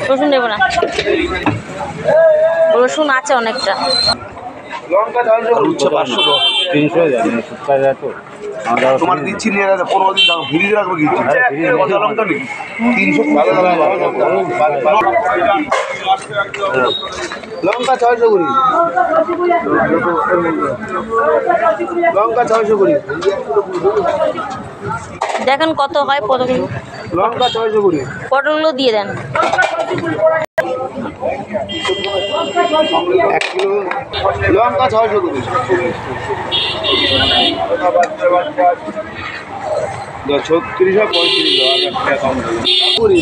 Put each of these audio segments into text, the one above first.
রসুন দেবো না, রসুন আছে অনেকটা। তোমার দিচ্ছি নিয়ে 15 দিন দাও ভিড়ি রাখবো কি 300 লঙ্কা 600 করি, লঙ্কা 600 করি, দেখেন কত হয় পটল, লঙ্কা 600 করি, পটলগুলো দিয়ে দেন। 1 কিলো লঙ্কা 600 করি, 36 আর 35 আর একটা কম করি।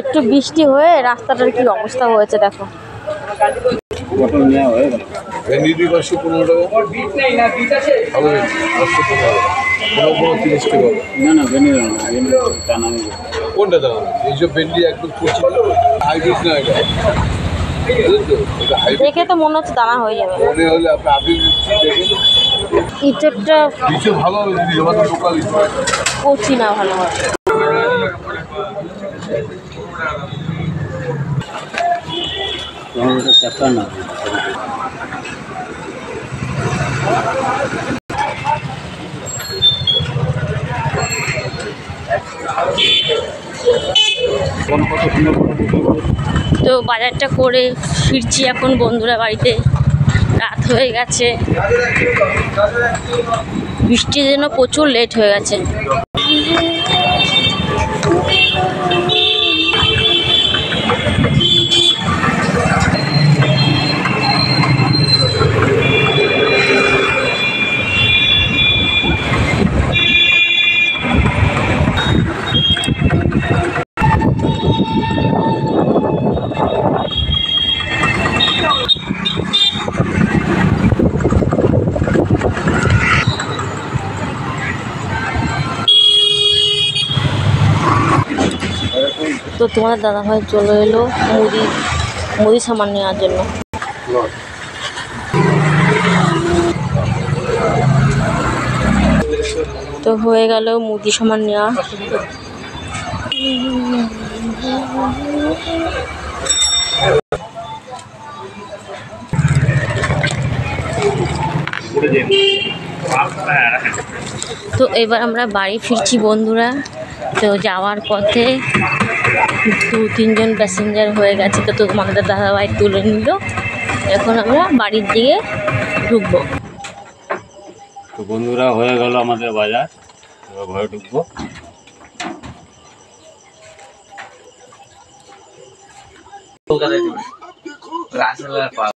একটু বৃষ্টি হয়ে রাস্তাটার কি অবস্থা হয়েছে দেখো। ভেন্ডি 215 টাকা, কোনটা দাম? এইসব ভেন্ডি একদম হাইব্রিড না, এটা দেখে তো মনে হচ্ছে দানা হয়ে যাবে। মনে হলে আপনি ইঁচড়টা কিছু ভালো হবে যদি আমাদের লোকাল কচি না ভালো হয়। না তো বাজারটা করে ফিরছি এখন বন্ধুরা বাড়িতে, রাত হয়ে গেছে, বৃষ্টির জন্য প্রচুর লেট হয়ে গেছে। তো তোমাদের দাদাভাই চলে এলো মুদি সামান নেওয়ার জন্য। তো হয়ে গেল মুদি সামান নেওয়া। তো এবার আমরা বাড়ি ফিরছি বন্ধুরা। তো যাওয়ার পথে 2-3 জন প্যাসেঞ্জার হয়ে গেছে, তো তোমাদের দাদাভাই তুলে নিল। এখন আমরা বাড়ির দিকে ঢুকবো। তো বন্ধুরা হয়ে গেল আমাদের বাজার, এবার ঘরে ঢুকবো।